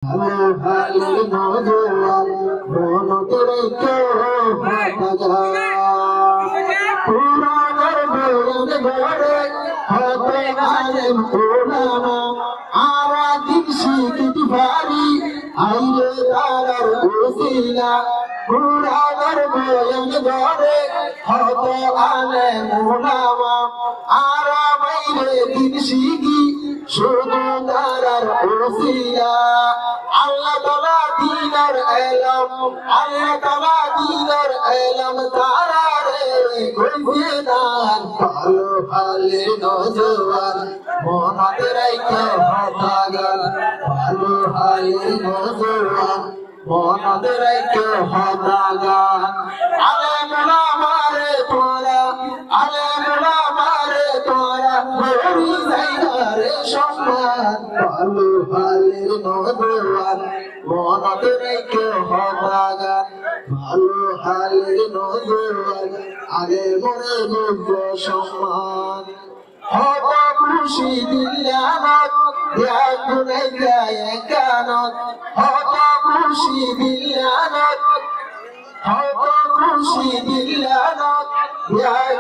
হালে নজওয়ান মনতে রেখো ভাগা পুরানোর বইয়ের ঘরে হতে আলেম ওলামা আরা দিন শিখতে পারি আইরে তারার ওসিলা পুরানোর বইয়ের ঘরে হতে আলেম ওলামা আরা বাইরে দিন শিখি শুধু তারার ওসিলা আল্লাহ তাআলা দিনের এলম আল্লাহ তাআলা দিনের এলম তারারে কইছে দান ভালো ভালে নজওয়ান মনতে রাইখা ভাগান ভালো ভালে নজওয়ান মনতে রাইখা ভাগান আলেমুলা মারে তোরা আলেমুলা মারে তোরা মরি যাইগারে সম্মান ভালো ভালে নজওয়ান মনতে রাইখা ভাগান ভালো ভালে নজওয়ান আগে মরে যোগ্য সম্মান হত খুশি দিলানত গুনে গায়ে গানত হত খুশি দিলানত হত খুশি দিলানত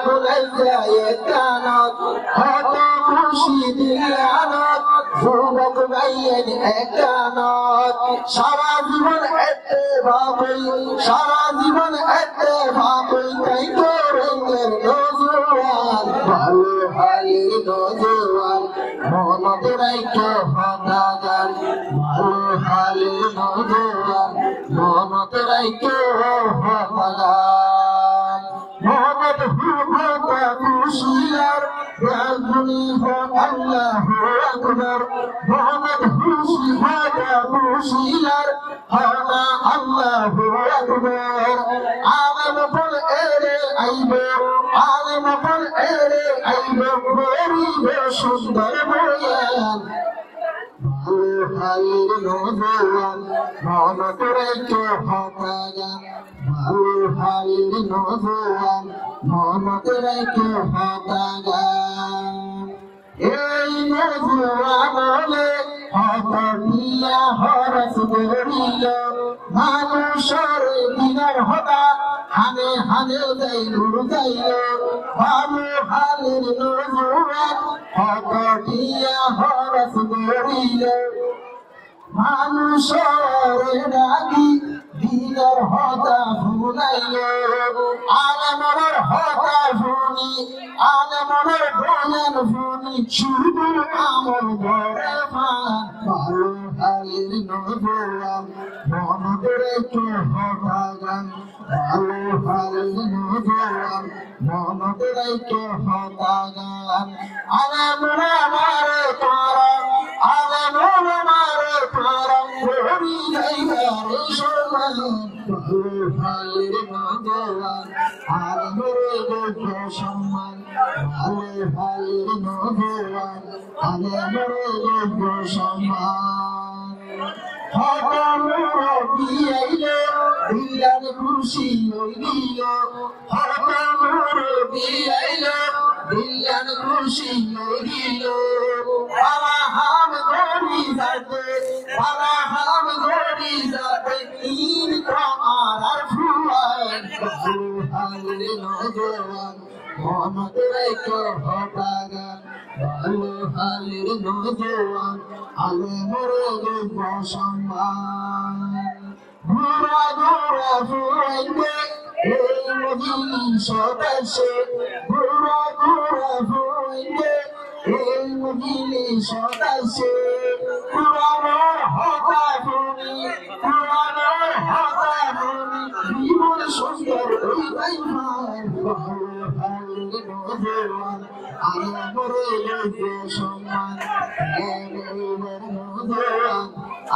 গুনে গায়ে গানত হত খুশি দিলানত যুবক ভাইয়ের একানত সারা জীবন এতে ভাবই সারা জীবন এতে ভাবই তাই করেন নজওয়ান ভালো ভালো নজওয়ান মনতে রাইখা ভাগান ভালো ভালো নজওয়ান মনতে রাইখা ভাগান মোহাম্মদ হুবতা খুশিয়ার রাজনী হক আল্লাহু আকবার মোহাম্মদ হুবতা খুশিয়ার হানা আল্লাহু আকবার আলেম বল এরে আইবে আলেম বল এরে আইবে বরিবে সুন্দর বয়ান ভালো ভালো নজওয়ান মনতে রাইখা ভাগান ভালো ভালো নজওয়ান মনতে রাইখা ভাগান এই নজওয়ান হলে হত দিয়া হরস গরিল মানুষের দিনের হতা হানে হানে যাই যাইল ভালো হালের নজওয়ান হত দিয়া হরস গরিল মানুষের ডাকি দিনের হতা ভুলাইল আলেমর হতা ভুনি আলেমর বয়ান ভুনি শুধু আমার ঘরে মান ভালো হালের নজওয়ান মনতে রেখে ভাগান ভালো হালের নজওয়ান মনতে রেখে ভাগান আলেমরা মারে তারা আলেমরা মারে তারা হরি যাইগারে সম্মান ভালো হালের নজওয়ান আলেমরে যোগ্য সম্মান ভালো হালের নজওয়ান আলেমরে যোগ্য সম্মান হত মুরব্বি আইলো দিলার খুশি হইল হত মুরব্বি আইলো দিলার খুশি হইল বাবা হাম গরি যাতে বাবা হাম গরি যাতে ঈদ কামার ফুয়ান ভালো হালের নজওয়ান মনতে রাইখা ভাগান ভালো হালের নজওয়ান আলেমর যোগ্য সম্মান ঘুরা ঘুরা ফুরাইবে এই মজলিস সদস্যে ঘুরা ঘুরা ফুরাইবে এই মজলিস সদস্যে পুরানোর হতা ফুনি পুরানোর হতা ফুনি জীবন সুন্দর হইবাই মান ভালো হালের নজওয়ান আলেমর যোগ্য সম্মান আলেমর নজওয়ান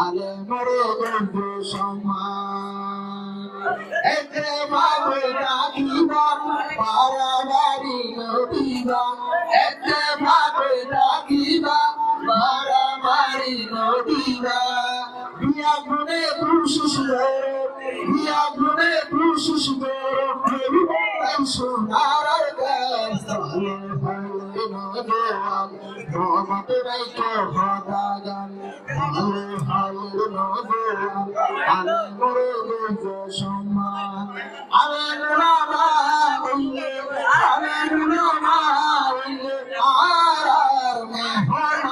আলেমর যোগ্য সম্মান এতে ভাবে ডাকিবা বাড়াবাড়ি নদিবা এতে ভাবে ডাকিবা বাড়াবাড়ি নদিবা বিয়া গুনে পুরুষ বিয়া গুনে পুরুষ সোনার গাছ ভালো নজওয়ান মনতে রাইখা ভাগান ভালো ভালো নজর আলে মোরে সম্মান আলে মুনামা হইলে আলে মুনামা হইলে আর মেহমান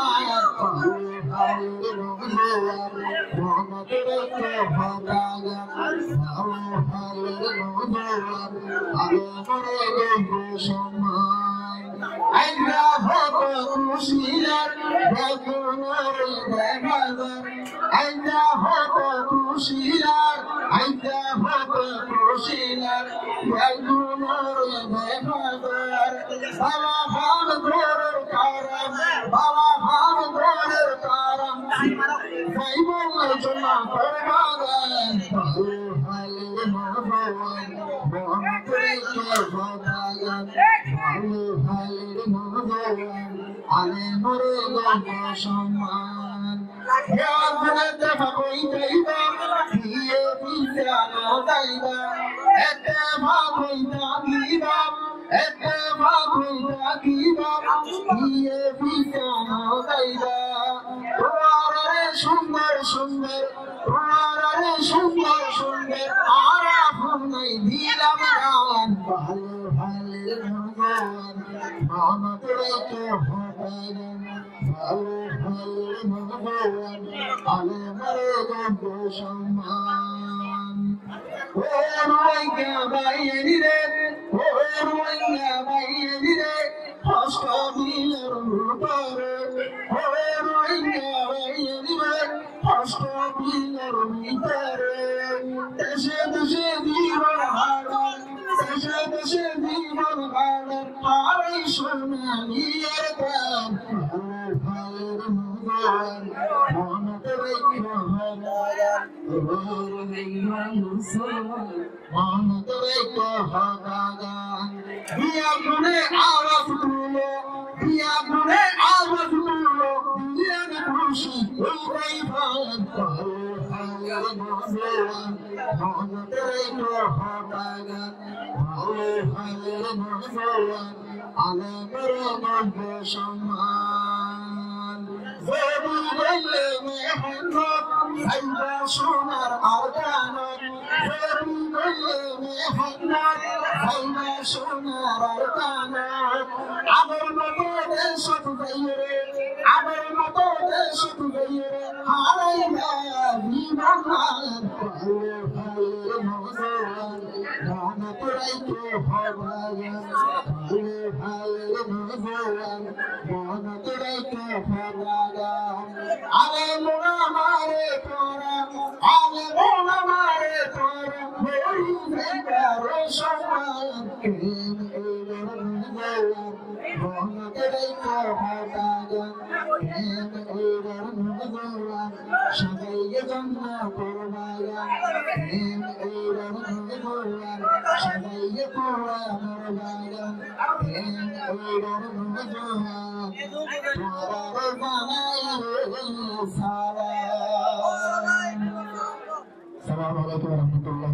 ভালো ভালো নজর রহমত রেখে ভাগাগা ভালো ভালো নজর আলে মোরে সম্মান আইনা হত খুশিয়ার বেগুনের দেখাদার আইনা হত খুশিয়ার আইনা হত খুশিয়ার বেগুনের দেখাদার বাবা ভাব ঘরের কারাম বাবা ভাব ঘরের কারাম ভাই বল জমা করবাগান ভালো ভালো ভগবান মহান করে ভগবান ভালো ভালো ভগবান আলে মোরে গঙ্গ সম্মান ইয়াবনে দেখা কই যাইবা দিয়ে বিছানো যাইবা এতে ভাগই থাকিবা এতে ভাগই থাকিবা দিয়ে বিছানো যাইবা তোমারে সুন্দর সুন্দর তোমারে সুন্দর সুন্দর আরা ফুনাই দিলাম গান ভালো ভালো ভগবান মহামত রেখে ভগবান ভালো ভালো ভগবান আলে মরে গঙ্গ সম্মান ও রোইঙ্গা বাইয়েরি রে ও রোইঙ্গা বাইয়েরি রে কষ্ট দিলের উপরে ও রোইঙ্গা বাইয়েরি রে কষ্ট দিলের ভিতরে দেশে দেশে জীবন হারান দেশে দেশে জীবন হারান হারাই সোনালির প্রাণ ভালো ভালো ভগবান মনত রেখে ভগবান মনত রেখে ভগবান দিয়া গুনে আওয়াজ তুলো দিয়া গুনে আওয়াজ তুলো দিয়া খুশি হইবাই ভাগ ভালো ভালো ভগবান মনত রেখে ভগবান ভালো ভালো ভগবান আলে মোরে গঙ্গ সম্মান দেবী বললে মেহনত আইবা সোনার আরকানত দেবী বললে মেহনত আইবা সোনার আরকানত আমার মতো দেশ যাইরে আমার মতো দেশ যাইরে হারাইবা বিমান ভালো ভালো ভগবান মনত রেখে ভগবান ভালো ভালো ভগবান মনত রেখে ভগবান আলে মোরা মারে তোরা আলে মোরা মারে তোরা বড়ি দেখারে সম্মান প্রেম এলো ভগবান মনত রেখে ভগবান প্রেম এলো ভগবান সবাই জন্য করবাগান প্রেম এলো ভগবান সবাই পুরা মরবাগান প্রেম এলো ভগবান তোরা বানাই সালাম আসসালামু আলাইকুম ওয়া রাহমাতুল্লাহ